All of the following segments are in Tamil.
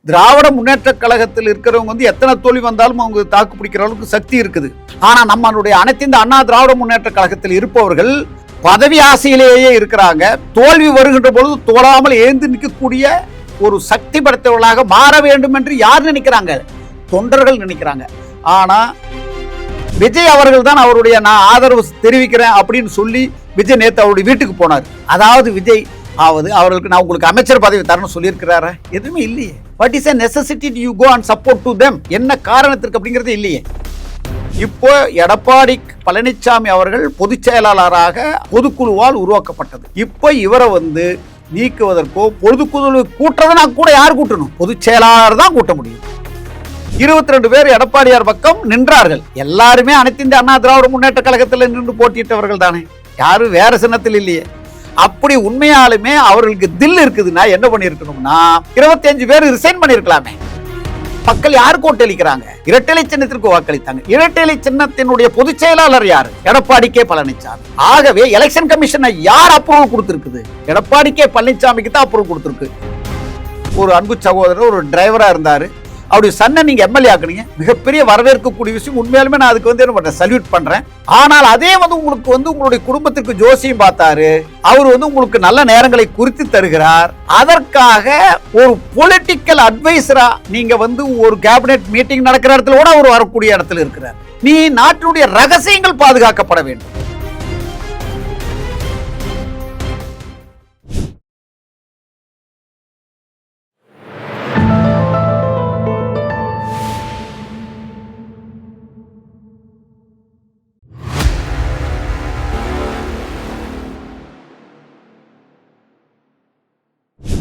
திராவிட முன்னேற்ற கழகத்தில் இருக்கிறவங்க வந்து எத்தனை தோல்வி வந்தாலும் அவங்க தாக்கு பிடிக்கிற அளவுக்கு சக்தி இருக்குது. ஆனா நம்மளுடைய அனைத்து இந்த அண்ணா திராவிட முன்னேற்ற கழகத்தில் இருப்பவர்கள் பதவி ஆசையிலேயே இருக்கிறாங்க. தோல்வி வருகின்ற பொழுது தோழாமல் எழுந்து நிற்கக்கூடிய ஒரு சக்தி படைத்தவர்களாக மாற வேண்டும் என்று யார் நினைக்கிறாங்க? தொண்டர்கள் நினைக்கிறாங்க. ஆனா விஜய் அவர்கள் தான் அவருடைய நான் ஆதரவு தெரிவிக்கிறேன் அப்படின்னு சொல்லி விஜய் நேத்து அவருடைய வீட்டுக்கு போனார். அதாவது விஜய் அவர்களுக்கு நான் உங்களுக்கு அமைச்சர் பதவி தரணும் சொல்லியிருக்கிறாரா? எதுவுமே இல்லையே. What is a necessity you go and support to them? என்ன காரணத்திற்கு அப்படிங்கிறது இல்லையே. இப்போ எடப்பாடி பழனிசாமி அவர்கள் பொதுச் செயலாளராக பொதுக்குழுவால் உருவாக்கப்பட்டது. இப்போ இவரை வந்து நீக்குவதற்கோ பொதுக்குழு கூட்டுறதுனா கூட யார் கூட்டணும்? பொதுச் செயலாளர் தான் கூட்ட முடியும். 22 பேர் எடப்பாடியார் பக்கம் நின்றார்கள். எல்லாருமே அனைத்து இந்திய அண்ணா திராவிட முன்னேற்ற கழகத்தில் நின்று போட்டியிட்டவர்கள் தானே, யாரும் வேற சின்னத்தில் இல்லையே. அப்படி உண்மையாலுமே அவர்களுக்கு தில் இருக்குதுன்னா என்ன பண்ணிருக்கணும்னா 25 பேர் ரிசைன் பண்ணிருக்கலாமே. மக்கள் யாருக்கு ஓட்டளிக்கிறாங்க? இரட்டை சின்னத்திற்கு வாக்களித்தாங்க. இரட்டை சின்னத்தினுடைய பொதுச் செயலாளர் யாரு? எடப்பாடி கே பழனிசாமி. ஆகவே எலெக்ஷன் கமிஷனை யார் அப்ரூவல் கொடுத்திருக்குது? எடப்பாடி கே பழனிசாமிக்கு தான் அப்ரூவல் கொடுத்திருக்கு. ஒரு அன்பு சகோதரர் ஒரு டிரைவரா இருந்தாரு, அவருடைய சன்னை நீங்க எம்எல்ஏ ஆக்குனீங்க. மிகப்பெரிய வரவேற்கக்கூடிய விஷயம். உண்மையாலுமே நான் அதுக்கு வந்து என்ன பண்றேன், சல்யூட் பண்றேன். ஆனால் அதே வந்து உங்களுக்கு வந்து உங்களுடைய குடும்பத்திற்கு ஜோசியம் பார்த்தாரு, அவர் வந்து உங்களுக்கு நல்ல நேரங்களை குறித்து தருகிறார். அதற்காக ஒரு பொலிட்டிக்கல் அட்வைசரா நீங்க வந்து ஒரு கேபினெட் மீட்டிங் நடக்கிற இடத்துல கூட அவர் வரக்கூடிய இடத்துல இருக்கிறார். நீ நாட்டினுடைய ரகசியங்கள் பாதுகாக்கப்பட வேண்டும்.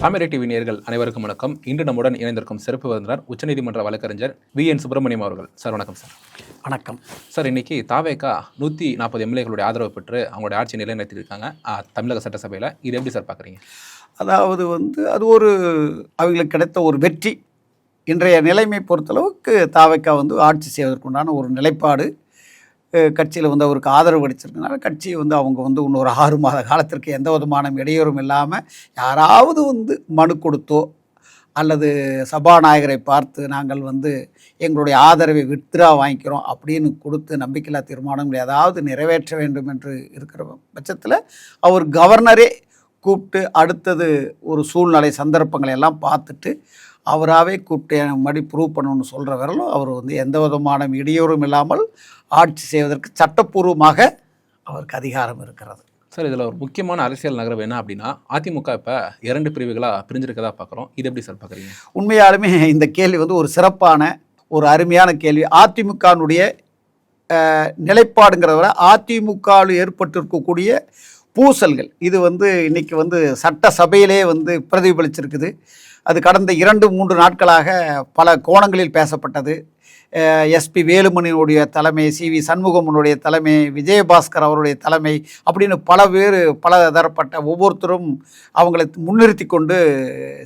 தாமரை டிவி நேயர்கள் அனைவருக்கும் வணக்கம். இன்று நம்முடன் இணைந்திருக்கும் சிறப்பு விருந்தினர் உச்சநீதிமன்ற வழக்கறிஞர் VN சுப்பிரமணியம் அவர்கள். சார் வணக்கம். சார் வணக்கம். சார் இன்னைக்கு தாவேகா 140 எம்எல்ஏகளுடைய ஆதரவு பெற்று அவங்களுடைய ஆட்சி நிலைநிறுத்தியிருக்காங்க தமிழக சட்டசபையில். இது எப்படி சார் பார்க்குறீங்க? அதாவது வந்து அது ஒரு அவங்களுக்கு கிடைத்த ஒரு வெற்றி. இன்றைய நிலைமை பொறுத்தளவுக்கு தாவேகா வந்து ஆட்சி செய்வதற்குண்டான ஒரு நிலைப்பாடு கட்சியில் வந்து அவருக்கு ஆதரவு அளிச்சிருக்கனால கட்சி வந்து அவங்க வந்து இன்னொரு 6 மாத காலத்திற்கு எந்த விதமான இடையூறும் இல்லாமல் யாராவது வந்து மனு கொடுத்தோ அல்லது சபாநாயகரை பார்த்து நாங்கள் வந்து எங்களுடைய ஆதரவை வித்ரா வாங்கிக்கிறோம் அப்படின்னு கொடுத்து நம்பிக்கையில்லா தீர்மானங்கள் ஏதாவது நிறைவேற்ற வேண்டும் என்று இருக்கிற பட்சத்தில் அவர் கவர்னரே கூப்பிட்டு அடுத்தது ஒரு சூழ்நிலை சந்தர்ப்பங்களை எல்லாம் பார்த்துட்டு அவராகவே கூப்பிட்டு மறுபடி ப்ரூவ் பண்ணணும்னு சொல்கிற வரலும் அவர் வந்து எந்த விதமான இடையூறும் இல்லாமல் ஆட்சி செய்வதற்கு சட்டப்பூர்வமாக அவருக்கு அதிகாரம் இருக்கிறது. சார் இதில் ஒரு முக்கியமான அரசியல் நகரம் என்ன அப்படின்னா அதிமுக இப்போ 2 பிரிவுகளாக பிரிஞ்சிருக்கதா பார்க்குறோம். இது எப்படி சார் பார்க்குறீங்க? உண்மையாலுமே இந்த கேள்வி வந்து ஒரு சிறப்பான ஒரு அருமையான கேள்வி. அதிமுகனுடைய நிலைப்பாடுங்கிறத அதிமுகவில் ஏற்பட்டிருக்கக்கூடிய பூசல்கள் இது வந்து இன்றைக்கி வந்து சட்டசபையிலே வந்து பிரதிபலிச்சிருக்குது. அது கடந்த 2-3 நாட்களாக பல கோணங்களில் பேசப்பட்டது. எஸ்பி வேலுமணியுடைய தலைமை, CV சண்முகமனுடைய தலைமை, விஜயபாஸ்கர் அவருடைய தலைமை அப்படின்னு பல தரப்பட்ட ஒவ்வொருத்தரும் அவங்களை முன்னிறுத்தி கொண்டு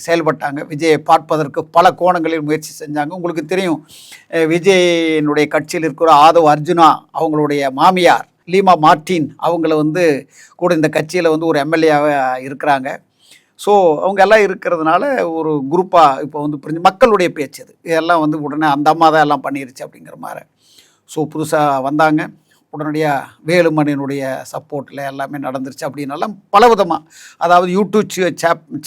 செயல்பட்டாங்க. விஜயை பார்ப்பதற்கு பல கோணங்களில் முயற்சி செஞ்சாங்க. உங்களுக்கு தெரியும், விஜயனுடைய கட்சியில் இருக்கிற ஆதவ் அர்ஜுனா அவங்களுடைய மாமியார் லீமா மார்டின் அவங்கள வந்து கூட இந்த கட்சியில் வந்து ஒரு எம்எல்ஏவாக இருக்கிறாங்க. ஸோ அவங்க எல்லாம் இருக்கிறதுனால ஒரு குரூப்பாக இப்போ வந்து புரிஞ்சு மக்களுடைய பேச்சு அது இதெல்லாம் வந்து உடனே அந்த அம்மா தான் எல்லாம் பண்ணிருச்சு அப்படிங்கிற மாதிரி. ஸோ புதுசாக வந்தாங்க, உடனடியாக வேலுமணியினுடைய சப்போர்ட்டில் எல்லாமே நடந்துருச்சு அப்படின்னாலாம் பலவிதமாக. அதாவது யூடியூப்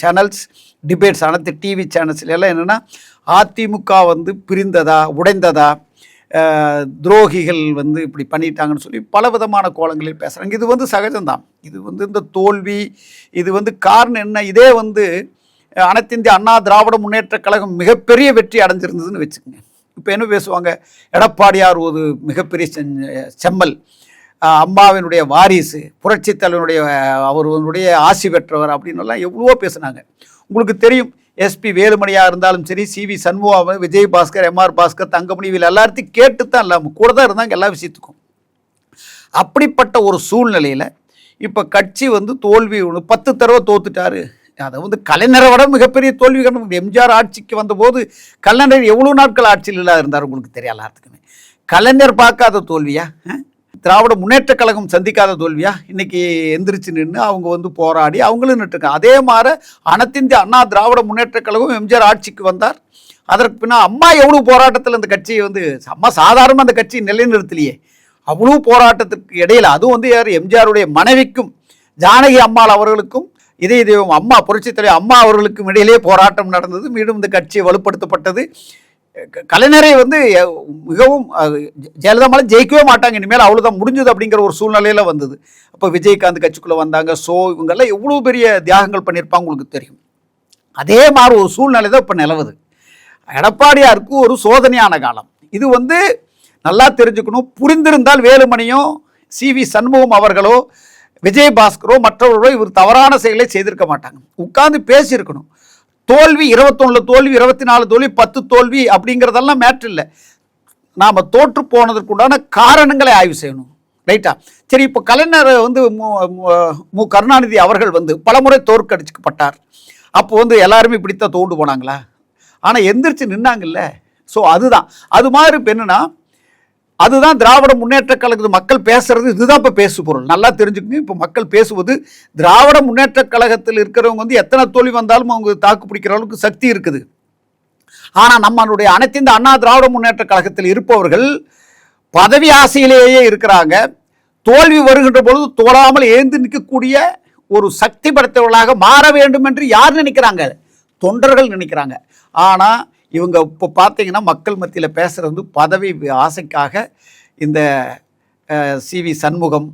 சேனல்ஸ் டிபேட்ஸ் அனைத்து டிவி சேனல்ஸ்ல எல்லாம் என்னென்னா அதிமுக வந்து பிரிந்ததா உடைந்ததா துரோகிகள் வந்து இப்படி பண்ணிட்டாங்கன்னு சொல்லி பல விதமான கோலங்களில் பேசுகிறாங்க. இது வந்து சகஜம்தான். இது வந்து இந்த தோல்வி இது வந்து காரணம் என்ன? இதே வந்து அனைத்து இந்திய அண்ணா திராவிட முன்னேற்ற கழகம் மிகப்பெரிய வெற்றி அடைஞ்சிருந்ததுன்னு வச்சுக்கோங்க. இப்போ என்ன பேசுவாங்க, எடப்பாடியார் ஒரு மிகப்பெரிய செம்மல், அம்மாவினுடைய வாரிசு, புரட்சித் தலைவனுடைய அவருடைய ஆசி பெற்றவர் அப்படின்னுலாம் எவ்வளவோ பேசுனாங்க. உங்களுக்கு தெரியும், எஸ்பி வேலுமணியாக இருந்தாலும் சரி, CV சண்முகம், விஜயபாஸ்கர், MR பாஸ்கர், தங்கமணி எல்லாத்தையும் கேட்டு தான் இல்லாமல் கூட தான் இருந்தாங்க எல்லா விஷயத்துக்கும். அப்படிப்பட்ட ஒரு சூழ்நிலையில் இப்போ கட்சி வந்து தோல்வி 10 தடவை தோத்துட்டாரு. அதை வந்து கலைஞரை விட மிகப்பெரிய தோல்வி கண்டு எம்ஜிஆர் ஆட்சிக்கு வந்தபோது கலைஞர் எவ்வளோ நாட்கள் ஆட்சியில் இல்லாத இருந்தார் உங்களுக்கு தெரியும் எல்லாத்துக்குமே. கலைஞர் பார்க்காத தோல்வியா? திராவிட முன்னேற்றக் கழகம் சந்திக்காத தோல்வியா? இன்னைக்கு எந்திரிச்சு நின்று அவங்க வந்து போராடி அவங்களும் நின்றுருக்காங்க. அதே மாதிரி அனைத்திந்திய அண்ணா திராவிட முன்னேற்றக் கழகம் எம்ஜிஆர் ஆட்சிக்கு வந்தார். அதற்கு பின்னா அம்மா எவ்வளவு போராட்டத்தில் அந்த கட்சியை வந்து அம்மா சாதாரண அந்த கட்சியை நிலைநிறுத்தலையே. அவ்வளவு போராட்டத்திற்கு இடையில அதுவும் வந்து யார் எம்ஜிஆருடைய மனைவிக்கும் ஜானகி அம்மாள் அவர்களுக்கும் இதய தெய்வம் அம்மா புரட்சித் தலைவர் அம்மா அவர்களுக்கும் இடையிலே போராட்டம் நடந்தது. மீண்டும் இந்த கட்சியை வலுப்படுத்தப்பட்டது. கலைஞரை வந்து மிகவும் ஜெயலலிதாமால ஜெயிக்கவே மாட்டாங்க, இனிமேல் அவ்வளோதான் முடிஞ்சது அப்படிங்கிற ஒரு சூழ்நிலையில் வந்தது. அப்போ விஜயகாந்த் கட்சிக்குள்ளே வந்தாங்க. இவங்கெல்லாம் எவ்வளோ பெரிய தியாகங்கள் பண்ணியிருப்பாங்க உங்களுக்கு தெரியும். அதே மாதிரி ஒரு சூழ்நிலை தான் இப்போ நிலவுது. எடப்பாடியாருக்கு ஒரு சோதனையான காலம் இது. வந்து நல்லா தெரிஞ்சுக்கணும். புரிந்திருந்தால் வேலுமணியும் சி.வி. சண்முகம் அவர்களோ விஜயபாஸ்கரோ மற்றவர்களோ இவர் தவறான செயலை செய்திருக்க மாட்டாங்க. உட்கார்ந்து பேசியிருக்கணும். தோல்வி 21 தோல்வி, 24 தோல்வி, 10 தோல்வி அப்படிங்கிறதெல்லாம் மேட்ரு இல்லை. நாம் தோற்று போனதற்குண்டான காரணங்களை ஆய்வு செய்யணும். ரைட்டா? சரி, இப்போ கலைஞர் வந்து மு கருணாநிதி அவர்கள் வந்து பலமுறை தோற்கடிக்கப்பட்டார். அப்போ வந்து எல்லாருமே இப்படித்தான் தோண்டு போனாங்களா? ஆனால் எந்திரிச்சு நின்னாங்கல்ல. ஸோ அதுதான் அது மாதிரி இப்போ என்னன்னா, அதுதான் திராவிட முன்னேற்ற கழகத்து மக்கள் பேசுறது. இதுதான் இப்போ பேசு பொருள். நல்லா தெரிஞ்சுக்கணும். இப்போ மக்கள் பேசுவது திராவிட முன்னேற்ற கழகத்தில் இருக்கிறவங்க வந்து எத்தனை தோல்வி வந்தாலும் அவங்க தாக்கு பிடிக்கிற அளவுக்கு சக்தி இருக்குது. ஆனால் நம்மளுடைய அனைத்து இந்த அண்ணா திராவிட முன்னேற்ற கழகத்தில் இருப்பவர்கள் பதவி ஆசையிலேயே இருக்கிறாங்க. தோல்வி வருகின்ற பொழுது தோழாமல் ஏந்து நிற்கக்கூடிய ஒரு சக்தி படைத்தவர்களாக மாற வேண்டும் என்று யார் நினைக்கிறாங்க? தொண்டர்கள் நினைக்கிறாங்க. ஆனால் இவங்க இப்போ பார்த்தீங்கன்னா மக்கள் மத்தியில் பேசுகிறது வந்து பதவி ஆசைக்காக இந்த சி.வி. சண்முகம்,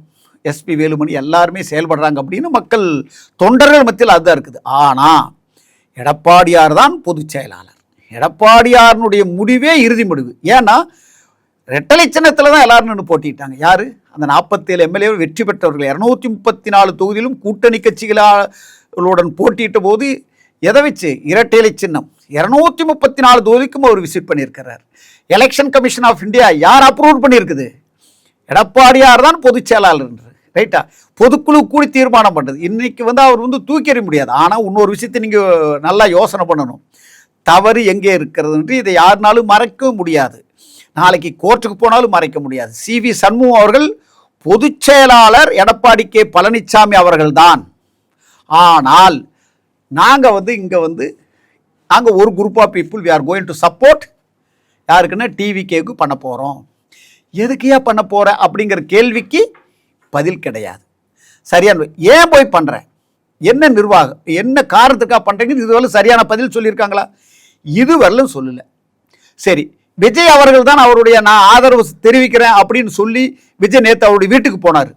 எஸ்.பி. வேலுமணி எல்லாருமே செயல்படுறாங்க அப்படின்னு மக்கள் தொண்டர்கள் மத்தியில் அதுதான் இருக்குது. ஆனால் எடப்பாடியார் தான் பொதுச் செயலாளர். எடப்பாடியாருடைய முடிவே இறுதி முடிவு. ஏன்னா ரெட்டலை சின்னத்தில் தான் எல்லாரும் நின்று போட்டிட்டாங்க. யார்? அந்த 47 எம்எல்ஏ வெற்றி பெற்றவர்கள் 234 தொகுதியிலும் கூட்டணி கட்சிகளுடன் போட்டியிட்ட போது எதை வச்சு? இரட்டைலை சின்னம். 234 தொகுதிக்கும் அவர் விசிட் பண்ணியிருக்கிறார். எலெக்ஷன் கமிஷன் ஆஃப் இந்தியா யார் அப்ரூவ் பண்ணியிருக்குது? எடப்பாடியார் தான் பொதுச் செயலாளர். ரைட்டா? பொதுக்குழு கூடி தீர்மானம் பண்ணுறது. இன்னைக்கு வந்து அவர் வந்து தூக்கி எறிய முடியாது. ஆனால் இன்னொரு விஷயத்தை நீங்கள் நல்லா யோசனை பண்ணணும். தவறு எங்கே இருக்கிறது இதை யாருனாலும் மறைக்க முடியாது. நாளைக்கு கோர்ட்டுக்கு போனாலும் மறைக்க முடியாது. சி.வி. சண்முகம் அவர்கள் பொதுச் செயலாளர் எடப்பாடி கே. பழனிசாமி அவர்கள் தான். ஆனால் நாங்கள் வந்து இங்கே வந்து நாங்கள் ஒரு group of people we are going to support யாருக்குன்னா டிவிகேக்கு பண்ண போகிறோம். எதுக்கையா பண்ண போகிற அப்படிங்கிற கேள்விக்கு பதில் கிடையாது. சரியான ஏன் போய் பண்ணுறேன், என்ன நிர்வாகம், என்ன காரணத்துக்காக பண்ணுறீங்கன்னு இதுவரை சரியான பதில் சொல்லியிருக்காங்களா? இதுவரையிலும் சொல்லலை. சரி, விஜய் அவர்கள் தான் அவருடைய நான் ஆதரவு தெரிவிக்கிறேன் அப்படின்னு சொல்லி விஜய் நேற்று அவருடைய வீட்டுக்கு போனார்.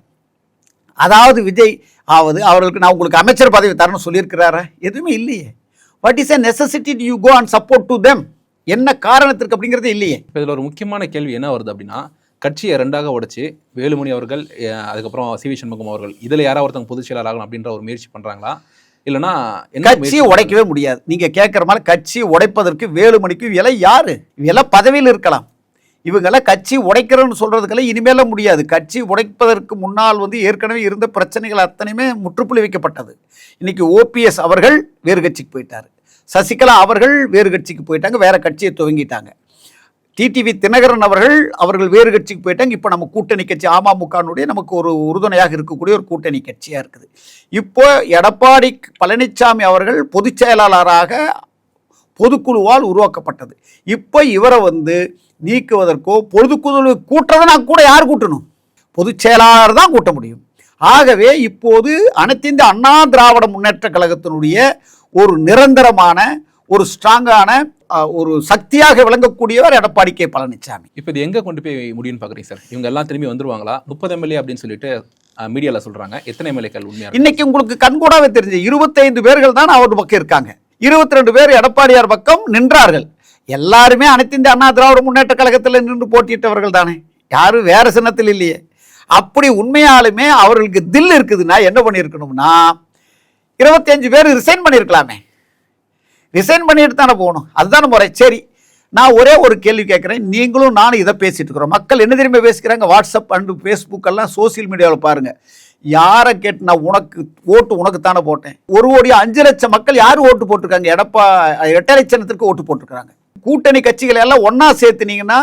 அதாவது விஜய் அவர்களுக்கு நான் உங்களுக்கு அமைச்சர் பதவி தரணும்னு சொல்லியிருக்கிறாரா? எதுவுமே இல்லையே. What is a necessity you go and support to them? என்ன காரணத்திற்கு அப்படிங்கிறது இல்லையே. இப்போ இதில் ஒரு முக்கியமான கேள்வி என்ன வருது அப்படின்னா, கட்சியை ரெண்டாக உடைச்சு வேலுமணி அவர்கள் அதுக்கப்புறம் சி.வி. சண்முகம் அவர்கள் இதில் யாராவது ஒருத்தவங்க பொதுச் செயலாளர் ஆகணும் அப்படின்ற ஒரு முயற்சி பண்ணுறாங்களா? இல்லைனா கட்சியை உடைக்கவே முடியாது. நீங்கள் கேட்குற மாதிரி கட்சியை உடைப்பதற்கு வேலுமணிக்கு விலை யார்? விலை பதவியில் இருக்கலாம். இவங்கெல்லாம் கட்சி உடைக்கிறோன்னு சொல்கிறதுக்கெல்லாம் இனிமேல முடியாது. கட்சி உடைப்பதற்கு முன்னால் வந்து ஏற்கனவே இருந்த பிரச்சனைகள் அத்தனையுமே முற்றுப்புள்ளி வைக்கப்பட்டது. இன்றைக்கி ஓபிஎஸ் அவர்கள் வேறு கட்சிக்கு போயிட்டார். சசிகலா அவர்கள் வேறு கட்சிக்கு போயிட்டாங்க, வேறு கட்சியை துவங்கிட்டாங்க. டிடிவி தினகரன் அவர்கள் வேறு கட்சிக்கு போயிட்டாங்க. இப்போ நம்ம கூட்டணி கட்சி அமமுகனுடைய நமக்கு ஒரு உறுதுணையாக இருக்கக்கூடிய ஒரு கூட்டணி கட்சியாக இருக்குது. இப்போ எடப்பாடி பழனிசாமி அவர்கள் பொதுச் செயலாளராக பொதுக்குழுவால் உருவாக்கப்பட்டது. இப்போ இவரை வந்து நீக்குவதற்கோ பொதுக்குழு கூட்டுறதுனா கூட யார் கூட்டணும்? பொதுச் செயலாளர் தான் கூட்ட முடியும். ஆகவே இப்போது அனைத்து இந்திய அண்ணா திராவிட முன்னேற்ற கழகத்தினுடைய ஒரு நிரந்தரமான ஒரு ஸ்ட்ராங்கான ஒரு சக்தியாக விளங்கக்கூடியவர் எடப்பாடி கே. பழனிசாமி. இப்போ இது எங்கே கொண்டு போய் முடியும்னு பார்க்குறீங்க சார்? இவங்க எல்லாம் திரும்பி வந்துருவாங்களா? 30 எம்எல்ஏ அப்படின்னு சொல்லிட்டு மீடியாவில் சொல்கிறாங்க. எத்தனை எம்எல்ஏக்கள் உண்மையாக? இன்னைக்கு உங்களுக்கு கண்கூடாவே தெரிஞ்சு 25 பேர்கள் தான் அவர் பக்கம் இருக்காங்க. 22 பேர் எடப்பாடியார் பக்கம் நின்றார்கள். எல்லாருமே அனைத்து இந்திய அண்ணா திராவிட முன்னேற்ற கழகத்தில் நின்று போட்டியிட்டவர்கள் தானே, யாரும் வேறு சின்னத்தில் இல்லையே. அப்படி உண்மையாலுமே அவர்களுக்கு தில் இருக்குதுன்னா என்ன பண்ணியிருக்கணும்னா 25 பேர் ரிசைன் பண்ணியிருக்கலாமே. ரிசைன் பண்ணிட்டு தானே போகணும், அதுதானே முறை. சரி, நான் ஒரே ஒரு கேள்வி கேட்குறேன். நீங்களும் நானும் இதை பேசிட்டு இருக்கிறோம். மக்கள் என்ன தெரியுமா பேசிக்கிறாங்க? வாட்ஸ்அப் அண்டு ஃபேஸ்புக் எல்லாம் சோசியல் மீடியாவில் பாருங்கள். யாரை கேட்டு நான் உனக்கு தானே போட்டேன். 1,05,00,000 மக்கள் யார் ஓட்டு போட்டிருக்காங்க? இரட்டை சின்னத்திற்கு ஓட்டு போட்டிருக்கிறாங்க. கூட்டணி கட்சிகளை எல்லாம் ஒன்றா சேர்த்துனீங்கன்னா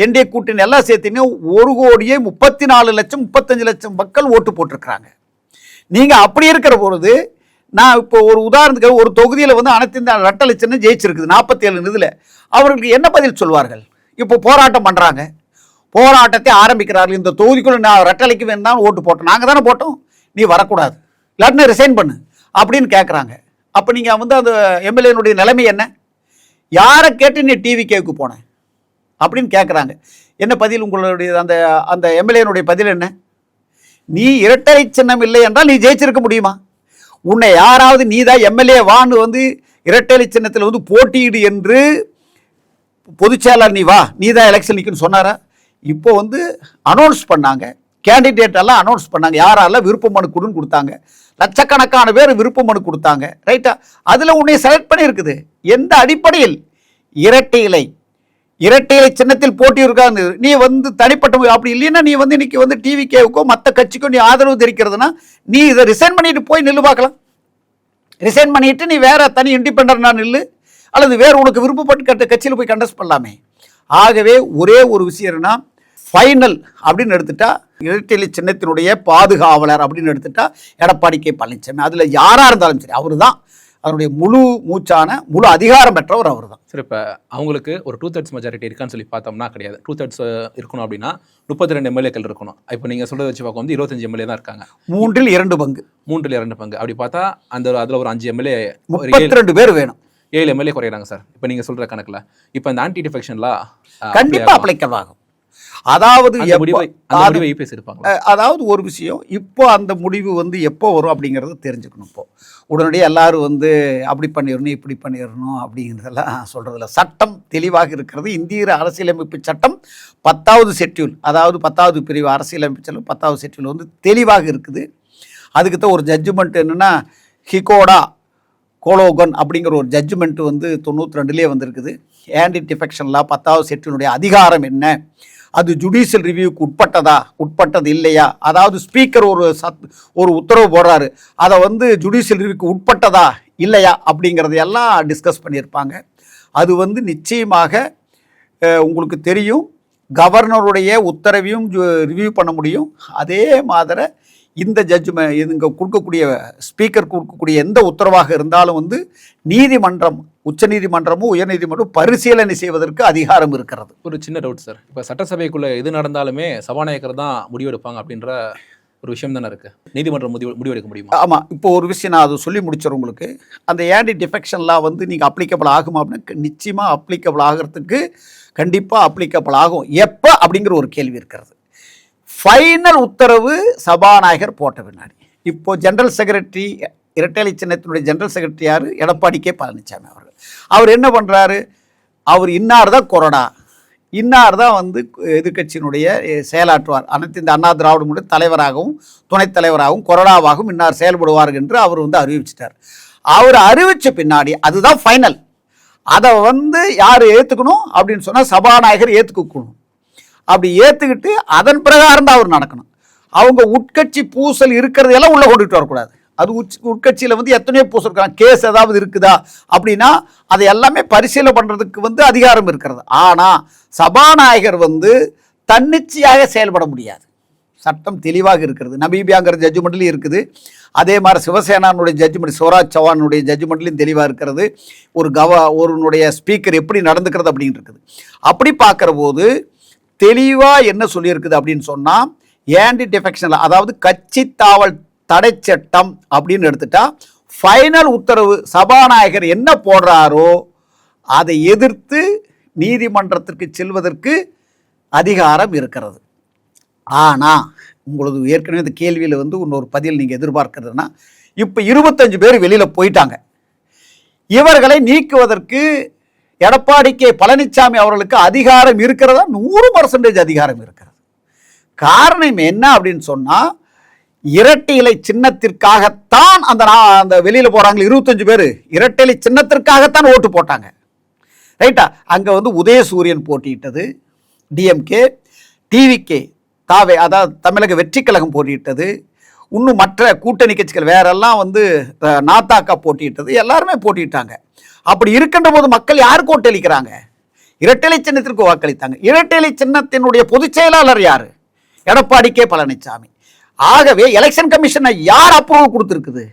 என்டிஏ கூட்டணி எல்லாம் சேர்த்தீங்கன்னா 1,34,35,00,000 மக்கள் ஓட்டு போட்டிருக்கிறாங்க. நீங்கள் அப்படி இருக்கிற பொழுது நான் இப்போ ஒரு உதாரணத்துக்கு ஒரு தொகுதியில் வந்து அனைத்து இந்த ரெட்டலை சின்னம் ஜெயிச்சிருக்குது 47 இதில் அவர்களுக்கு என்ன பதில் சொல்வார்கள்? இப்போ போராட்டம் பண்ணுறாங்க, போராட்டத்தை ஆரம்பிக்கிறார்கள். இந்த தொகுதிக்குள்ள நான் ரெட்டலைக்கு வேணாலும் ஓட்டு போட்டோம், நாங்கள் தானே போட்டோம், நீ வரக்கூடாது, இல்லாட்டினா ரிசைன் பண்ணு அப்படின்னு கேட்குறாங்க. அப்போ நீங்கள் வந்து அந்த எம்எல்ஏனுடைய நிலைமை என்ன? யாரை கேட்டு நீ டிவிகேவுக்கு போனேன் அப்படின்னு கேட்குறாங்க. என்ன பதில் உங்களுடைய அந்த அந்த எம்எல்ஏனுடைய பதில் என்ன? நீ இரட்டை சின்னம் இல்லை என்றால் நீ ஜெயிச்சிருக்க முடியுமா? உன்னை யாராவது நீ தான் எம்எல்ஏ வான்னு வந்து இரட்டை சின்னத்தில் வந்து போட்டியிடு என்று பொதுச்செயலாளர் நீ வா, நீ தான் எலெக்ஷன் நிற்குன்னு சொன்னாரா? இப்போ வந்து அனௌன்ஸ் பண்ணாங்க, கேண்டிடேட் எல்லாம் அனௌன்ஸ் பண்ணாங்க, யாரெல்லாம் விருப்ப மனு கொடுன்னு கொடுத்தாங்க. லட்சக்கணக்கான பேர் விருப்ப மனு கொடுத்தாங்க, ரைட்டா? அதில் உன்னை செலக்ட் பண்ணியிருக்குது. எந்த அடிப்படையில்? இரட்டை இலை சின்னத்தில் போட்டி இருக்காது. நீ வந்து தனிப்பட்ட அப்படி இல்லைன்னா நீ வந்து இன்னைக்கு வந்து டிவிகேவுக்கோ மற்ற கட்சிக்கோ நீ ஆதரவு தெரிவிக்கிறதுனா நீ இதை ரிசைன் பண்ணிட்டு போய் நில்லு பார்க்கலாம். ரிசைன் பண்ணிட்டு நீ வேற தனி இண்டிபெண்டா நில்லு, அல்லது வேறு உனக்கு விருப்பப்பட்டு கட்சியில் போய் கண்டஸ்ட் பண்ணலாமே. ஆகவே ஒரே ஒரு விஷயம்னா ஃபைனல் அப்படின்னு எடுத்துட்டா இரட்டை சின்னத்தினுடைய பாதுகாவலர் அப்படின்னு எடுத்துட்டா எடப்பாடி கே பழனிசாமி. அதில் யாராக இருந்தாலும் சரி அவர் தான் அதனுடைய முழு மூச்சான முழு அதிகாரம் பெற்றவர் அவர் தான். சரி, இப்போ அவங்களுக்கு ஒரு 2/3 மெஜாரிட்டி இருக்கான்னு சொல்லி பார்த்தோம்னா கிடையாது. 2/3 இருக்கணும் அப்படின்னா 32 எம்எல்ஏக்கள் இருக்கணும். இப்போ நீங்கள் சொல்கிறத வச்சு பார்க்க வந்து 25 எம்எல்ஏ தான் இருக்காங்க. 3/2 பங்கு அப்படி பார்த்தா அதில் ஒரு 5 எம்எல்ஏ 32 பேர் வேணும். 7 எம்எல்ஏ குறையிறாங்க சார் இப்போ நீங்கள் சொல்கிற கணக்கில். இப்போ இந்த ஆன்டி டிஃபெக்ஷன்லாம் கண்டிப்பாக அப்ளைக்கபிள் ஆகும். அதாவது அதாவது ஒரு விஷயம், இப்போ அந்த முடிவு வந்து எப்போ வரும் அப்படிங்கிறது தெரிஞ்சுக்கணும். இப்போ உடனடியாக எல்லாரும் வந்து அப்படி பண்ணிடணும் இப்படி பண்ணிடணும் அப்படிங்கிறதெல்லாம் சொல்கிறதில்ல. சட்டம் தெளிவாக இருக்கிறது. இந்திய அரசியலமைப்பு சட்டம் 10வது ஷெட்யூல், அதாவது 10வது பிரிவு அரசியலமைப்பு சட்டம் 10வது ஷெட்யூல் வந்து தெளிவாக இருக்குது. அதுக்குத்தான் ஒரு ஜட்ஜ்மெண்ட் என்னென்னா ஹிகோடா கோலோகன் அப்படிங்கிற ஒரு ஜட்ஜ்மெண்ட் வந்து 92லேயே வந்திருக்குது. ஆன்டி டிஃபெக்ஷன்லாம் 10வது ஷெட்யூலுடைய அதிகாரம் என்ன, அது ஜுடிஷியல் ரிவ்யூக்கு உட்பட்டது இல்லையா, அதாவது ஸ்பீக்கர் ஒரு உத்தரவு போடுறாரு, அதை வந்து ஜுடிஷியல் ரிவ்யூக்கு உட்பட்டதா இல்லையா அப்படிங்கிறதையெல்லாம் டிஸ்கஸ் பண்ணியிருப்பாங்க. அது வந்து நிச்சயமாக உங்களுக்கு தெரியும், கவர்னருடைய உத்தரவையும் ரிவ்யூ பண்ண முடியும். அதே மாதிரி இந்த ஜட்ஜ்மெண்ட் இங்கே கொடுக்கக்கூடிய ஸ்பீக்கர் கொடுக்கக்கூடிய எந்த உத்தரவாக இருந்தாலும் வந்து நீதிமன்றம், உச்சநீதிமன்றமும் உயர்நீதிமன்றம் பரிசீலனை செய்வதற்கு அதிகாரம் இருக்கிறது. ஒரு சின்ன டவுட் சார், இப்போ சட்டசபைக்குள்ளே எது நடந்தாலுமே சபாநாயகர் தான் முடிவெடுப்பாங்க அப்படின்ற ஒரு விஷயம் தானே இருக்குது. நீதிமன்றம் முடிவெடுக்க முடியுமா? ஆமாம். இப்போ ஒரு விஷயம் நான் அதை சொல்லி முடிச்சிடும் உங்களுக்கு. அந்த ஆன்டி டிஃபெக்ஷன்லாம் வந்து நீங்கள் அப்ளிகபிள் ஆகுமா அப்படின்னா நிச்சயமாக அப்ளிகபிள் ஆகிறதுக்கு கண்டிப்பாக அப்ளிகபிள் ஆகும். எப்போ அப்படிங்கிற ஒரு கேள்வி இருக்கிறது. ஃபைனல் உத்தரவு சபாநாயகர் போட்ட பின்னாடி. இப்போ ஜெனரல் செக்ரட்டரி இரட்டை சின்னத்தினுடைய ஜெனரல் செக்ரட்டரி யார்? எடப்பாடி கே பழனிசாமி அவர்கள். அவர் என்ன பண்ணுறாரு? அவர் இன்னார் தான் கொறடா, இன்னார் தான் வந்து எதிர்கட்சியினுடைய செயலாற்றுவார், அனைத்து இந்த அண்ணா திராவிட முன்னேற்ற தலைவராகவும் துணைத் தலைவராகவும் கொறடாவாகவும் இன்னார் செயல்படுவார் என்று அவர் வந்து அறிவிச்சிட்டார். அவர் அறிவித்த பின்னாடி அதுதான் ஃபைனல். அதை வந்து யார் ஏற்றுக்கணும் அப்படின்னு சொன்னால் சபாநாயகர் ஏற்றுக்கணும். அப்படி ஏற்றுக்கிட்டு அதன் பிரகாரம் தான் அவர் நடக்கணும். அவங்க உட்கட்சி பூசல் இருக்கிறதையெல்லாம் உள்ளே கொண்டுகிட்டு வரக்கூடாது. அது உட்கட்சியில் வந்து எத்தனையோ பூசல் இருக்காங்க, கேஸ் ஏதாவது இருக்குதா அப்படின்னா அதை எல்லாமே பரிசீலனை பண்ணுறதுக்கு வந்து அதிகாரம் இருக்கிறது. ஆனால் சபாநாயகர் வந்து தன்னிச்சையாக செயல்பட முடியாது. சட்டம் தெளிவாக இருக்கிறது. நமீபியாங்கிற ஜட்ஜ்மெண்ட்லையும் இருக்குது. அதே மாதிரி சிவசேனானுடைய ஜட்ஜ்மெண்ட், சிவராஜ் சௌஹானுடைய ஜட்ஜ்மெண்ட்லையும் தெளிவாக இருக்கிறது. ஒருனுடைய ஸ்பீக்கர் எப்படி நடந்துக்கிறது அப்படின்னு இருக்குது. அப்படி பார்க்குற போது தெளிவாக என்ன சொல்லியிருக்குது அப்படின்னு சொன்னால், ஆன்டி டிஃபெக்ஷன் அதாவது கட்சி தாவல் தடை சட்டம் அப்படின்னு எடுத்துட்டா ஃபைனல் உத்தரவு சபாநாயகர் என்ன போடுறாரோ அதை எதிர்த்து நீதிமன்றத்திற்கு செல்வதற்கு அதிகாரம் இருக்கிறது. ஆனால் உங்களுக்கு ஏற்கனவே இந்த கேள்வியில் வந்து இன்னொரு பதில் நீங்கள் எதிர்பார்க்கிறதுனா, இப்போ 25 பேர் வெளியில் போயிட்டாங்க. இவர்களை நீக்குவதற்கு எடப்பாடி கே பழனிசாமி அவர்களுக்கு அதிகாரம் இருக்கிறதா? 100% அதிகாரம் இருக்கிறது. காரணம் என்ன அப்படின்னு சொன்னால், இரட்டை இலை சின்னத்திற்காகத்தான் அந்த வெளியில் போகிறாங்க 25 பேர் இரட்டை இலை சின்னத்திற்காகத்தான் ஓட்டு போட்டாங்க, ரைட்டா? அங்கே வந்து உதயசூரியன் போட்டியிட்டது டிஎம்கே, டிவிகே தாவே அதாவது தமிழக வெற்றி கழகம் போட்டியிட்டது, இன்னும் மற்ற கூட்டணி கட்சிகள் வேறெல்லாம் வந்து நாத்தாக்கா போட்டியிட்டது, எல்லாருமே போட்டியிட்டாங்க. அப்படி இருக்கின்ற போது மக்கள் யாருக்கு ஓட்டளிக்கிறாங்க? இரட்டை சின்னத்திற்கு வாக்களித்தாங்க. இரட்டை சின்னத்தினுடைய பொதுச் செயலாளர் யாரு? எடப்பாடி கே பழனிசாமி. ஆகவே எலெக்ஷன் கமிஷனை யார் அப்ரூவல் கொடுத்துருக்குது?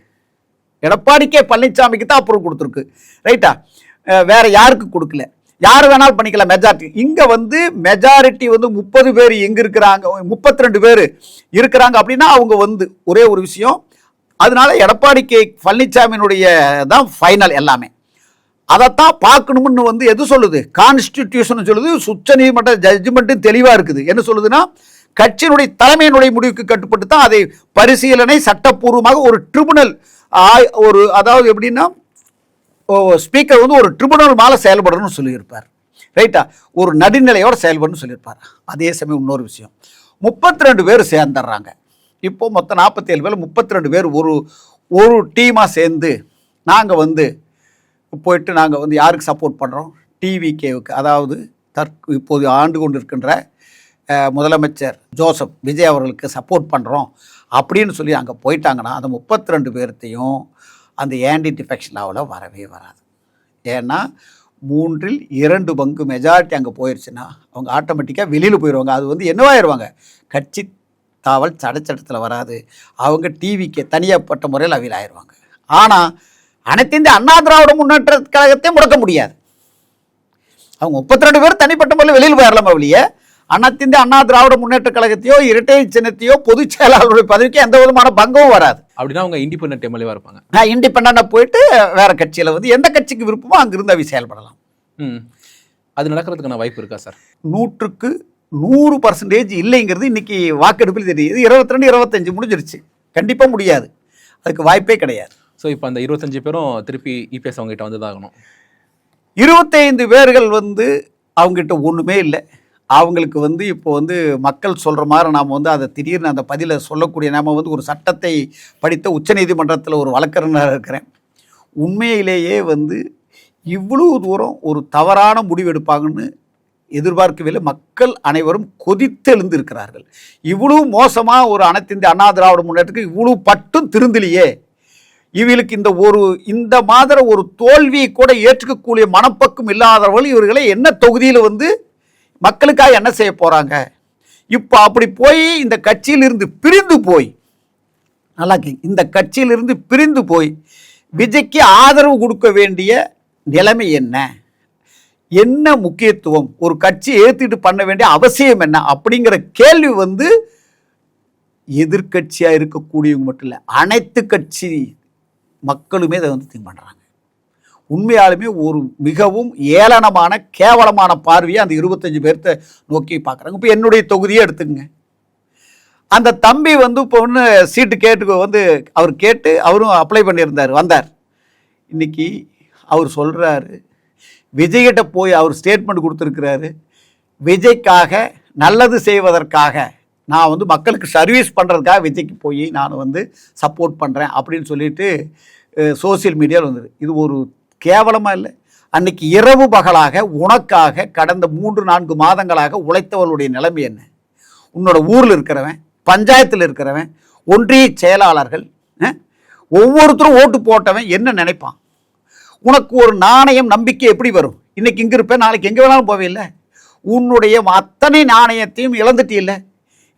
எடப்பாடி கே பழனிசாமிக்கு தான் அப்ரூவல் கொடுத்துருக்கு. ரைட்டா? வேற யாருக்கு கொடுக்கல. யார் வேணாலும் பண்ணிக்கலாம் மெஜாரிட்டி. இங்கே வந்து மெஜாரிட்டி வந்து 30 பேர் எங்கே இருக்கிறாங்க, 32 பேர் இருக்கிறாங்க அப்படின்னா அவங்க வந்து ஒரே ஒரு விஷயம், அதனால எடப்பாடி கே பழனிசாமியினுடைய தான் ஃபைனல் எல்லாமே. அதைத்தான் பார்க்கணும்னு வந்து எது சொல்லுது? கான்ஸ்டிடியூஷன் சொல்லுது. உச்ச நீதிமன்ற ஜட்ஜ்மெண்ட்டும் தெளிவாக இருக்குது. என்ன சொல்லுதுன்னா, கட்சியினுடைய தலைமையினுடைய முடிவுக்கு கட்டுப்பட்டு தான் அதை பரிசீலனை சட்டப்பூர்வமாக ஒரு ட்ரிபுனல், ஒரு அதாவது எப்படின்னா ஸ்பீக்கர் வந்து ஒரு ட்ரிபுனல் மேலே செயல்படணும்னு சொல்லியிருப்பார். ரைட்டா? ஒரு நடுநிலையோடு செயல்படணும்னு சொல்லியிருப்பார். அதே சமயம் இன்னொரு விஷயம், 32 பேர் சேர்ந்துடுறாங்க. இப்போ மொத்தம் 47 பேர், 32 பேர் ஒரு டீமாக சேர்ந்து நாங்கள் வந்து போயிட்டு நாங்கள் வந்து யாருக்கு சப்போர்ட் பண்ணுறோம்? டிவிகேவுக்கு, அதாவது இப்போது ஆண்டு கொண்டு இருக்கின்ற முதலமைச்சர் ஜோசப் விஜய் அவர்களுக்கு சப்போர்ட் பண்ணுறோம் அப்படின்னு சொல்லி அங்கே போயிட்டாங்கன்னா அந்த 32 பேர்த்தையும் அந்த ஆன்டி டிஃபெக்ஷன் லாவில் வரவே வராது. ஏன்னா 3/2 பங்கு மெஜாரிட்டி அங்கே போயிடுச்சுன்னா அவங்க ஆட்டோமேட்டிக்காக வெளியில் போயிடுவாங்க. அது வந்து என்னவாயிருவாங்க? கட்சி தாவல் சட்டத்தில் வராது. அவங்க டிவிக்கு தனியாப்பட்ட முறையில் அவையில் ஆயிடுவாங்க. ஆனால் அனைத்து இந்திய அண்ணா திராவிட முன்னேற்ற கழகத்தையும் முடக்க முடியாது. அவங்க 32 பேர் தனிப்பட்ட முறையில் வெளியில் போயிடலாம். வெளியே அனைத்து இந்திய அண்ணா திராவிட முன்னேற்ற கழகத்தையோ இரட்டை சின்னத்தையோ பொதுச் செயலாளருடைய பதவிக்கு எந்த விதமான பங்கமும் வராது. அப்படின்னா அவங்க இண்டிபெண்டன்ட் எம்எல்ஏவா இருப்பாங்க. இண்டிபெண்டாக போயிட்டு வேற கட்சியில் வந்து எந்த கட்சிக்கு விருப்பமோ அங்கிருந்து அவை செயல்படலாம். அது நடக்கிறதுக்கான வாய்ப்பு இருக்கா சார்? 100% 100% இல்லைங்கிறது இன்னைக்கு வாக்கெடுப்பில் தெரியுது. 22, 25 முடிஞ்சிருச்சு. கண்டிப்பாக முடியாது. அதுக்கு வாய்ப்பே கிடையாது. ஸோ இப்போ அந்த 25 பேரும் திருப்பி இபிஎஸ் அவங்ககிட்ட வந்து தான் ஆகணும். 25 பேர்கள் வந்து அவங்ககிட்ட ஒன்றுமே இல்லை. அவங்களுக்கு வந்து இப்போ வந்து மக்கள் சொல்கிற மாதிரி நாம் வந்து அதை திடீர்னு அந்த பதிலை சொல்லக்கூடிய, நாம் வந்து ஒரு சட்டத்தை படித்த உச்சநீதிமன்றத்தில் ஒரு வழக்கறிஞராக இருக்கிறேன். உண்மையிலேயே வந்து இவ்வளவு தூரம் ஒரு தவறான முடிவு எடுப்பாங்கன்னு எதிர்பார்க்கவில்லை. மக்கள் அனைவரும் கொதித்தெழுந்து இருக்கிறார்கள். இவ்வளவு மோசமாக ஒரு அனைத்து இந்திய அண்ணா திராவிட முன்னேற்றத்துக்கு இவ்வளவு பட்டும் திருந்தலையே. இவர்களுக்கு இந்த மாதிரி ஒரு தோல்வியை கூட ஏற்றுக்கக்கூடிய மனப்பக்கம் இல்லாதவர்கள் இவர்களை என்ன தொகுதியில் வந்து மக்களுக்காக என்ன செய்ய போகிறாங்க? இப்போ அப்படி போய் இந்த கட்சியிலிருந்து பிரிந்து போய், நல்லா இந்த கட்சியிலிருந்து பிரிந்து போய் விஜய்க்கு ஆதரவு கொடுக்க வேண்டிய நிலைமை என்ன முக்கியத்துவம், ஒரு கட்சி ஏற்றிட்டு பண்ண வேண்டிய அவசியம் என்ன அப்படிங்கிற கேள்வி வந்து எதிர்கட்சியாக இருக்கக்கூடியவங்க மட்டும் இல்லை, அனைத்து கட்சி மக்களுமே அதை வந்து திங்க் பண்ணுறாங்க. உண்மையாலுமே ஒரு மிகவும் ஏளனமான கேவலமான பார்வையை அந்த 25 பேர்த்த நோக்கி பார்க்குறாங்க. இப்போ என்னுடைய தொகுதியே எடுத்துக்கங்க. அந்த தம்பி வந்து இப்போ ஒன்று சீட்டு கேட்டு வந்து அவர் கேட்டு அவரும் அப்ளை பண்ணியிருந்தார், வந்தார். இன்னைக்கு அவர் சொல்கிறாரு, விஜய்கிட்ட போய் அவர் ஸ்டேட்மெண்ட் கொடுத்துருக்கிறாரு, விஜய்க்காக நல்லது செய்வதற்காக நான் வந்து மக்களுக்கு சர்வீஸ் பண்ணுறதுக்காக விஜய்க்கு போய் நான் வந்து சப்போர்ட் பண்ணுறேன் அப்படின்னு சொல்லிட்டு சோசியல் மீடியாவில் வந்தது. இது ஒரு கேவலமாக இல்லை? அன்னைக்கு இரவு பகலாக உனக்காக கடந்த 3-4 மாதங்களாக உழைத்தவர்களுடைய நிலைமை என்ன? உன்னோட ஊரில் இருக்கிறவன், பஞ்சாயத்தில் இருக்கிறவன், ஒன்றிய செயலாளர்கள், ஒவ்வொருத்தரும் ஓட்டு போட்டவன் என்ன நினைப்பான்? உனக்கு ஒரு நாணயம் நம்பிக்கை எப்படி வரும்? இன்னைக்கு இங்கே இருப்பேன், நாளைக்கு எங்கே வேணாலும் போவே. உன்னுடைய அத்தனை நாணயத்தையும் இழந்துட்டு இல்லை.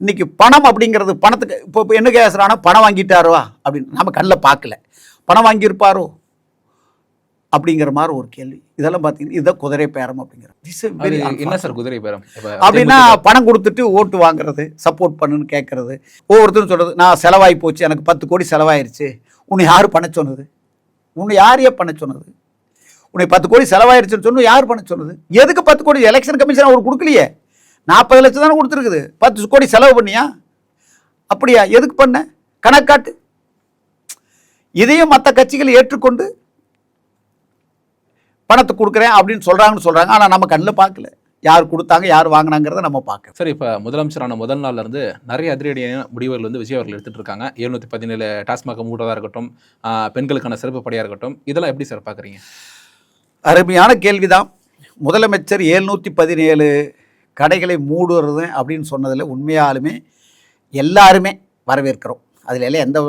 இன்னைக்கு பணம் அப்படிங்கிறது, பணத்துக்கு இப்போ என்ன கேசுறானா, பணம் வாங்கிட்டாரோ அப்படின்னு நம்ம கண்ணில் பார்க்கல, பணம் வாங்கியிருப்பாரோ அப்படிங்கிற மாதிரி ஒரு கேள்வி. இதெல்லாம் பார்த்தீங்கன்னா இதுதான் குதிரை பேரம் அப்படிங்கிறது. என்ன சார் குதிரை பேரம் அப்படின்னா? பணம் கொடுத்துட்டு ஓட்டு வாங்குறது, சப்போர்ட் பண்ணுன்னு கேட்கறது. ஒவ்வொருத்தரும் சொல்கிறது, நான் செலவாகி போச்சு, எனக்கு 10 கோடி செலவாயிருச்சு. உன்னை யார் பண்ண சொன்னது? உன்னை யாரையே பண்ண சொன்னது? உன்னை 10 கோடி செலவாயிருச்சுன்னு சொன்ன யார் பண்ண சொன்னது? எதுக்கு 10 கோடி? எலெக்ஷன் கமிஷன் அவர் கொடுக்கலையே. 40 லட்சம் தானே கொடுத்துருக்குது. 10 கோடி செலவு பண்ணியா? அப்படியா? எதுக்கு பண்ண? கணக்காட்டு. இதையும் மற்ற கட்சிகள் ஏற்றுக்கொண்டு பணத்தை கொடுக்குறேன் அப்படின்னு சொல்கிறாங்க. ஆனால் நம்ம கண்ணில் பார்க்கல யார் கொடுத்தாங்க, யார் வாங்கினாங்கிறத நம்ம பார்க்க. சார், இப்போ முதலமைச்சரான முதல் நாள்ல இருந்து நிறைய அதிரடியான முடிவுகள் வந்து விஜய் அவர்கள் எடுத்துட்டு இருக்காங்க. 717 டாஸ்மாக மூடுறதா இருக்கட்டும், பெண்களுக்கான சிறப்பு படையாக இருக்கட்டும், இதெல்லாம் எப்படி சார் பார்க்குறீங்க? அருமையான கேள்விதான். முதலமைச்சர் 717 கடைகளை மூடுறது அப்படின்னு சொன்னதில் உண்மையாலுமே எல்லாருமே வரவேற்கிறோம். அதில் எல்லாம் எந்த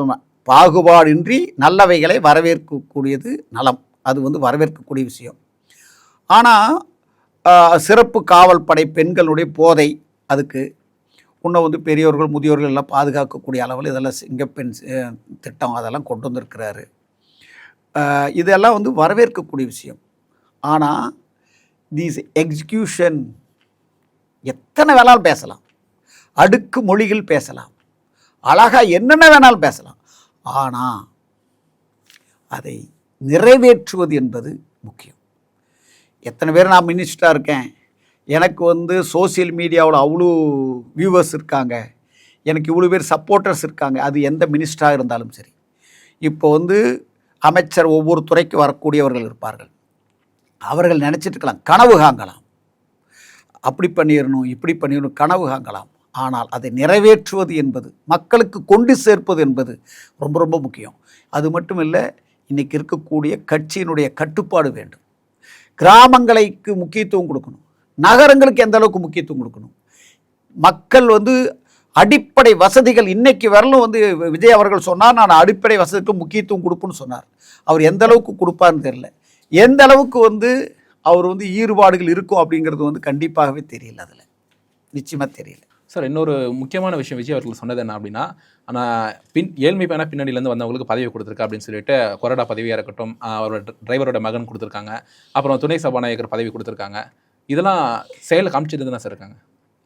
பாகுபாடின்றி நல்லவைகளை வரவேற்கக்கூடியது நலம். அது வந்து வரவேற்கக்கூடிய விஷயம். ஆனால் சிறப்பு காவல் படை பெண்களுடைய போதை, அதுக்கு இன்னும் வந்து பெரியோர்கள் முதியோர்கள் எல்லாம் பாதுகாக்கக்கூடிய அளவில் இதெல்லாம் சிங்கப்பெண் திட்டம் அதெல்லாம் கொண்டு வந்திருக்கிறாரு. இதெல்லாம் வந்து வரவேற்கக்கூடிய விஷயம். ஆனால் தீஸ் எக்ஸிக்யூஷன் எத்தனை வேணாலும் பேசலாம், அடுக்கு மொழிகள் பேசலாம், அழகாக என்னென்ன வேணாலும் பேசலாம், ஆனால் அதை நிறைவேற்றுவது என்பது முக்கியம். எத்தனை பேர் நான் மினிஸ்டராக இருக்கேன், எனக்கு வந்து சோசியல் மீடியாவில் அவ்வளோ வியூவர்ஸ் இருக்காங்க, எனக்கு இவ்வளோ பேர் சப்போர்ட்டர்ஸ் இருக்காங்க, அது எந்த மினிஸ்டராக இருந்தாலும் சரி. இப்போ வந்து அமைச்சர் ஒவ்வொரு துறைக்கு வரக்கூடியவர்கள் இருப்பார்கள். அவர்கள் நினச்சிட்டு இருக்கலாம், கனவு காங்கலாம், அப்படி பண்ணிடணும் இப்படி பண்ணிடணும், கனவு காங்கலாம். ஆனால் அதை நிறைவேற்றுவது என்பது, மக்களுக்கு கொண்டு சேர்ப்பது என்பது ரொம்ப ரொம்ப முக்கியம். அது மட்டும் இல்லை, இன்றைக்கி இருக்கக்கூடிய கட்சியினுடைய கட்டுப்பாடு வேண்டும். கிராமங்களுக்கு முக்கியத்துவம் கொடுக்கணும், நகரங்களுக்கு எந்த அளவுக்கு முக்கியத்துவம் கொடுக்கணும். மக்கள் வந்து அடிப்படை வசதிகள் இன்றைக்கி வரலும் வந்து விஜய் அவர்கள் சொன்னார், நான் அடிப்படை வசதிக்கு முக்கியத்துவம் கொடுப்பேன்னு சொன்னார். அவர் எந்த அளவுக்கு கொடுப்பார்னு தெரியல. எந்த அளவுக்கு வந்து அவர் வந்து ஈடுபாடுகள் இருக்கும் அப்படிங்கிறது வந்து கண்டிப்பாகவே தெரியல, அதில் நிச்சயமாக தெரியல. சார், இன்னொரு முக்கியமான விஷயம் விஜய் அவர்கள் சொன்னது என்ன அப்படின்னா, ஆனால் ஏழ்மையான பின்னணியிலேருந்து வந்தவங்களுக்கு பதவி கொடுத்துருக்கா அப்படின்னு சொல்லிட்டு கொறடா பதவியாக இருக்கட்டும், அவரோட டிரைவரோட மகன் கொடுத்துருக்காங்க, அப்புறம் துணை சபாநாயகர் பதவி கொடுத்துருக்காங்க. இதெல்லாம் செயலில் காமிச்சிட்டு தான் சார் இருக்காங்க.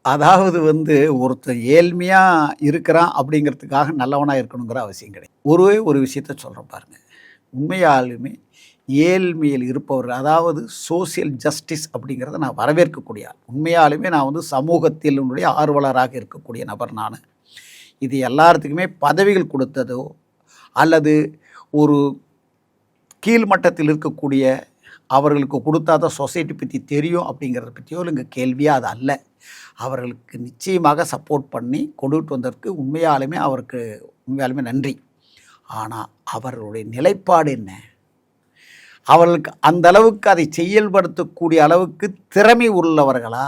அதாவது வந்து ஒருத்தர் ஏழ்மையாக இருக்கிறான் அப்படிங்கிறதுக்காக நல்லவனாக இருக்கணுங்கிற அவசியம் கிடையாது. ஒரு விஷயத்த சொல்கிறேன் பாருங்கள், உண்மையாலுமே ஏழ்மையில் இருப்பவர்கள், அதாவது சோசியல் ஜஸ்டிஸ் அப்படிங்கிறத நான் வரவேற்கக்கூடிய ஆள். உண்மையாலுமே நான் வந்து சமூகத்தினுடைய ஆர்வலராக இருக்கக்கூடிய நபர் நான். இது எல்லாத்துக்குமே பதவிகள் கொடுத்ததோ அல்லது ஒரு கீழ்மட்டத்தில் இருக்கக்கூடிய அவர்களுக்கு கொடுத்தா தான் சொசைட்டி பற்றி தெரியும் அப்படிங்கிறத பற்றியோ இங்கே கேள்வியாக அது அல்ல. அவர்களுக்கு நிச்சயமாக சப்போர்ட் பண்ணி கொண்டுட்டு வந்ததற்கு உண்மையாலுமே அவருக்கு உண்மையாலுமே நன்றி. ஆனால் அவர்களுடைய நிலைப்பாடு என்ன, அவர்களுக்கு அந்த அளவுக்கு அதை செயல்படுத்தக்கூடிய அளவுக்கு திறமை உள்ளவர்களா?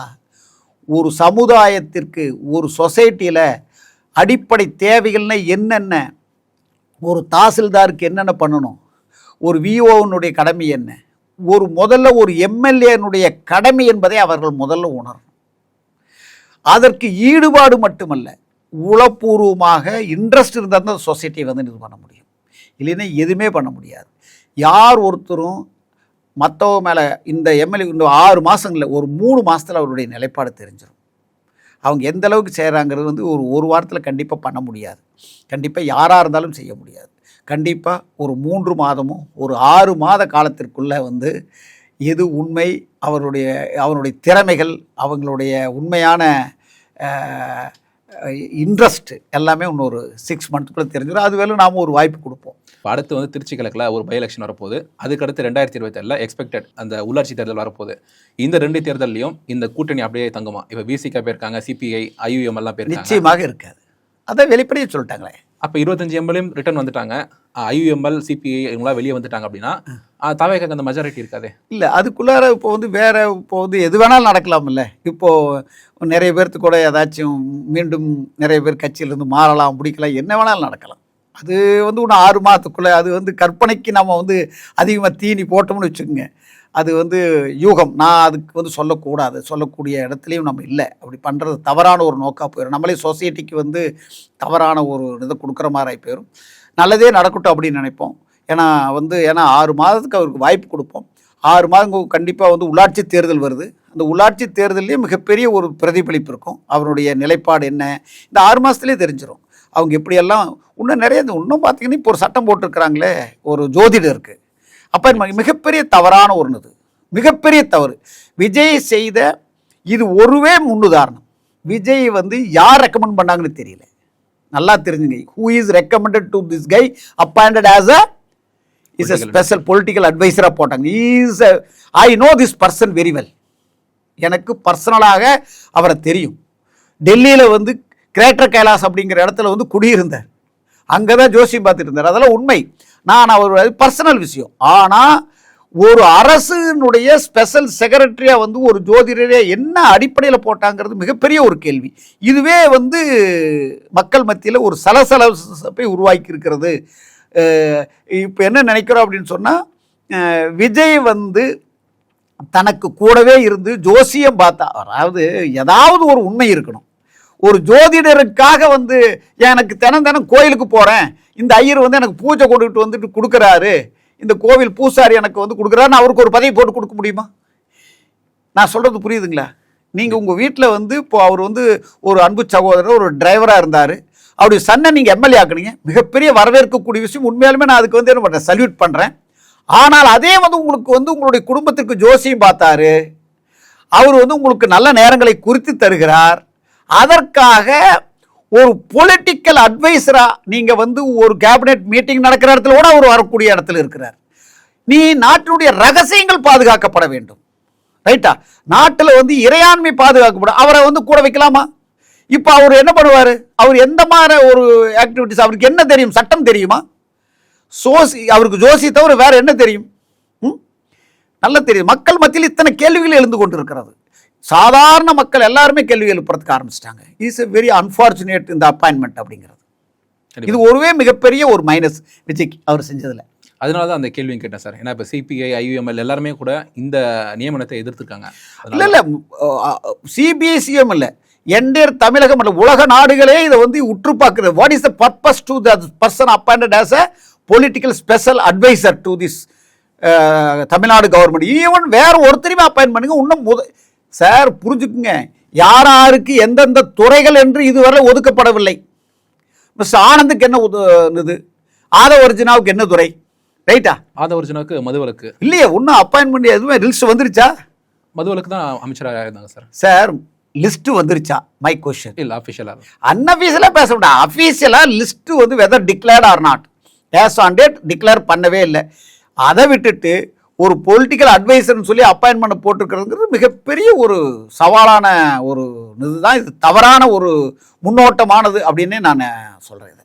ஒரு சமுதாயத்திற்கு, ஒரு சொசைட்டியில் அடிப்படை தேவைகள்னா என்னென்ன, ஒரு தாசில்தாருக்கு என்னென்ன பண்ணணும், ஒரு விஓனுடைய கடமை என்ன, முதல்ல ஒரு எம்எல்ஏனுடைய கடமை என்பதை அவர்கள் முதல்ல உணரணும். அதற்கு ஈடுபாடு மட்டுமல்ல, உளப்பூர்வமாக இன்ட்ரெஸ்ட் இருந்தால் தான் சொசைட்டியை வந்து இது பண்ண முடியும், இல்லைன்னா எதுவுமே பண்ண முடியாது. யார் ஒருத்தரும் மற்றவங்க மேலே இந்த எம்எல்ஏ இந்த 6 மாதங்களில் ஒரு 3 மாதத்தில் அவருடைய நிலைப்பாடு தெரிஞ்சிடும். அவங்க எந்த அளவுக்கு செய்கிறாங்கிறது வந்து ஒரு வாரத்தில் கண்டிப்பாக பண்ண முடியாது, கண்டிப்பாக யாராக இருந்தாலும் செய்ய முடியாது. கண்டிப்பாக ஒரு 3 மாதமோ ஒரு 6 மாத காலத்திற்குள்ளே வந்து எது உண்மை, அவருடைய திறமைகள், அவங்களுடைய உண்மையான இன்ட்ரெஸ்ட் எல்லாமே இன்னொரு 6 மந்த்துக்குள்ளே தெரிஞ்சிடும். அது வேலை நாம் ஒரு வாய்ப்பு கொடுப்போம். இப்போ அடுத்து வந்து திருச்சி கிழக்கில் ஒரு பை எலெக்ஷன் வரப்போகுது, அதுக்கடுத்து 2027 எக்ஸ்பெக்டட் அந்த உள்ளாட்சி தேர்தல் வரப்போகுது. இந்த 2 தேர்தலையும் இந்த கூட்டணி அப்படியே தங்குமா? இப்போ விசிகா போயிருக்காங்க, சிபிஐ, ஐயுஎம் எல்லாம் போயிருக்காங்க. நிச்சயமாக இருக்காது, அதை வெளிப்படையாக சொல்லிட்டாங்களே. அப்போ 25 எம்எல்ஏயும் ரிட்டர்ன் வந்துட்டாங்க, ஐயுஎம்எல், சிபிஐ இவங்களாம் வெளியே வந்துட்டாங்க அப்படின்னா தவேகாக்கு அந்த மெஜாரிட்டி இருக்காது. இல்லை, அதுக்குள்ளார இப்போ வந்து வேறு இப்போ வந்து எது வேணாலும் நடக்கலாம்ல. இப்போது நிறைய பேர்த்து கூட ஏதாச்சும் மீண்டும் நிறைய பேர் கட்சியிலேருந்து மாறலாம், பிடிக்கலாம், என்ன வேணாலும் நடக்கலாம். அது வந்து இன்னும் 6 மாதத்துக்குள்ளே அது வந்து கற்பனைக்கு நம்ம வந்து அதிகமாக தீனி போட்டோம்னு வச்சுக்கோங்க, அது வந்து யூகம். நான் அதுக்கு வந்து சொல்லக்கூடாது, சொல்லக்கூடிய இடத்துலையும் நம்ம இல்லை. அப்படி பண்ணுறது தவறான ஒரு நோக்காக போயிடும், நம்மளே சொசைட்டிக்கு வந்து தவறான ஒரு இதை கொடுக்குற மாதிரி ஆகி போயிடும். நல்லதே நடக்கட்டும் அப்படின்னு நினைப்போம். ஏன்னா 6 மாதத்துக்கு அவருக்கு வாய்ப்பு கொடுப்போம். 6 மாதம் கண்டிப்பாக வந்து உள்ளாட்சி தேர்தல் வருது. அந்த உள்ளாட்சி தேர்தலே மிகப்பெரிய ஒரு பிரதிபலிப்பு இருக்கும். அவருடைய நிலைப்பாடு என்ன இந்த 6 மாதத்துலேயே தெரிஞ்சிடும். அவங்க எப்படியெல்லாம் இன்னும் நிறைய இன்னும் பார்த்தீங்கன்னா இப்போ ஒரு சட்டம் போட்டிருக்கிறாங்களே, ஒரு ஜோதிடருக்கு. அப்போ மிகப்பெரிய தவறான இது, மிகப்பெரிய தவறு. விஜய் செய்த இது ஒருவே முன்னுதாரணம். விஜய் வந்து யார் ரெக்கமெண்ட் பண்ணாங்கன்னு தெரியல, நல்லா தெரிஞ்சுங்க. Who is recommended to this guy appointed as is a special political அட்வைசராக போட்டாங்க. I know this person very well. எனக்கு பர்சனலாக அவரை தெரியும். டெல்லியில் வந்து கிரேட்டர் கைலாஸ் அப்படிங்கிற இடத்துல வந்து குடியிருந்தார், அங்கே தான் ஜோசியம் பார்த்துட்டு இருந்தார். அதெல்லாம் உண்மை. நான் அவர் பர்சனல் விஷயம். ஆனால் ஒரு அரசினுடைய ஸ்பெஷல் செக்ரட்டரியாக வந்து ஒரு ஜோதிடரே என்ன அடிப்படையில் போட்டாங்கிறது மிகப்பெரிய ஒரு கேள்வி. இதுவே வந்து மக்கள் மத்தியில் ஒரு சலசலப்பை உருவாக்கி இருக்கிறது. இப்போ என்ன நினைக்கிறோம் அப்படின்னு சொன்னால், விஜய் வந்து தனக்கு கூடவே இருந்து ஜோசியம் பார்த்தா, அதாவது ஏதாவது ஒரு உண்மை இருக்கணும். ஒரு ஜோதிடருக்காக வந்து எனக்கு தினம் தினம் கோயிலுக்கு போகிறேன், இந்த ஐயர் வந்து எனக்கு பூஜை கொண்டுகிட்டு வந்துட்டு கொடுக்குறாரு, இந்த கோவில் பூசாரி எனக்கு வந்து கொடுக்குறாருன்னு அவருக்கு ஒரு பதவி போட்டு கொடுக்க முடியுமா? நான் சொல்கிறது புரியுதுங்களா? நீங்கள் உங்கள் வீட்டில் வந்து இப்போ அவர் வந்து ஒரு அன்பு சகோதரர், ஒரு டிரைவராக இருந்தார், அவருடைய சன்னை நீங்கள் எம்எல்ஏ ஆக்குனீங்க, மிகப்பெரிய வரவேற்கக்கூடிய விஷயம். உண்மையாலுமே நான் அதுக்கு வந்து என்ன பண்ணுறேன், சல்யூட் பண்ணுறேன். ஆனால் அதே வந்து உங்களுக்கு வந்து உங்களுடைய குடும்பத்திற்கு ஜோசியம் பார்த்தாரு, அவர் வந்து உங்களுக்கு நல்ல நேரங்களை குறித்து தருகிறார், அதற்காக ஒரு பொலிட்டிக்கல் அட்வைசரா நீங்க வந்து ஒரு கேபினெட் மீட்டிங் நடக்கிற இடத்துல கூட அவர் வரக்கூடிய இடத்துல இருக்கிறார். நீ நாட்டினுடைய ரகசியங்கள் பாதுகாக்கப்பட வேண்டும், ரைட்டா? நாட்டில் வந்து இறையாண்மை பாதுகாக்கப்படும், அவரை வந்து கூட வைக்கலாமா? இப்போ அவர் என்ன பண்ணுவார்? அவர் எந்த மாதிரி ஒரு ஆக்டிவிட்டிஸ், அவருக்கு என்ன தெரியும்? சட்டம் தெரியுமா? அவருக்கு ஜோசி தவிர வேற என்ன தெரியும்? நல்லா தெரியும். மக்கள் மத்தியில் இத்தனை கேள்விகள் எழுந்து கொண்டு இருக்கிறது. சாதாரண மக்கள் எல்லாருமே கேள்வி எழுப்புறதுக்கு ஆரம்பிச்சிட்டாங்க. இஸ் எ வெரி அன்ஃபார்ச்சுனேட் இந்த அப்பாயின்மெண்ட் அப்படிங்கிறது. இது ஒருவே மிகப்பெரிய ஒரு மைனஸ் விஜய்க்கு அவர் செஞ்சதில். அதனால தான் அந்த கேள்வியும் கேட்டேன் சார். ஏன்னா இப்போ சிபிஐ, ஐயுஎம்எல் எல்லாருமே கூட இந்த நியமனத்தை எதிர்த்துருக்காங்க. இல்லை சிபிஐசிஎம் இல்லை, என்டையர் தமிழகம் அல்ல உலக நாடுகளே இதை வந்து உற்று பார்க்குறது. What is the purpose to the person appointed as a political special advisor to this Tamil Nadu government? Even வேற ஒருத்தரையுமே அப்பாயின்ட் பண்ணுங்க. இன்னும் சார் புரிஞ்சுக்குங்க, யாருக்கு எந்தெந்த துறைகள் என்று இதுவரை ஒதுக்கப்படவில்லை. மிஸ்டர் ஆனந்துக்கு என்ன இது, ஆதவர்ஜுனாவுக்கு என்ன துறை, ரைட்டா? ஆதவர்ஜுனாவுக்கு மதுவிலக்கு இல்லையே, இன்னும் அப்பாயின்மெண்ட் எதுவுமே லிஸ்ட் வந்துருச்சா? மதுவிலக்கு தான் அமைச்சராக இருந்தாங்க சார். சார் லிஸ்ட் வந்துருச்சா? My question. இல்லை, அஃபிஷியலாக. அன்அஃபிஷியலாக பேச முடியாது. அஃபிஷியலாக லிஸ்ட் வந்து whether declared or not, as on date declare பண்ணவே இல்லை. அதை விட்டுட்டு ஒரு பொலிட்டிக்கல் அட்வைசர்னு சொல்லி அப்பாயின்மெண்ட் போட்டிருக்கிறதுங்கிறது மிகப்பெரிய ஒரு சவாலான ஒரு இதுதான். இது தவறான ஒரு முன்னோட்டமானது அப்படின்னே நான் சொல்கிறேன்.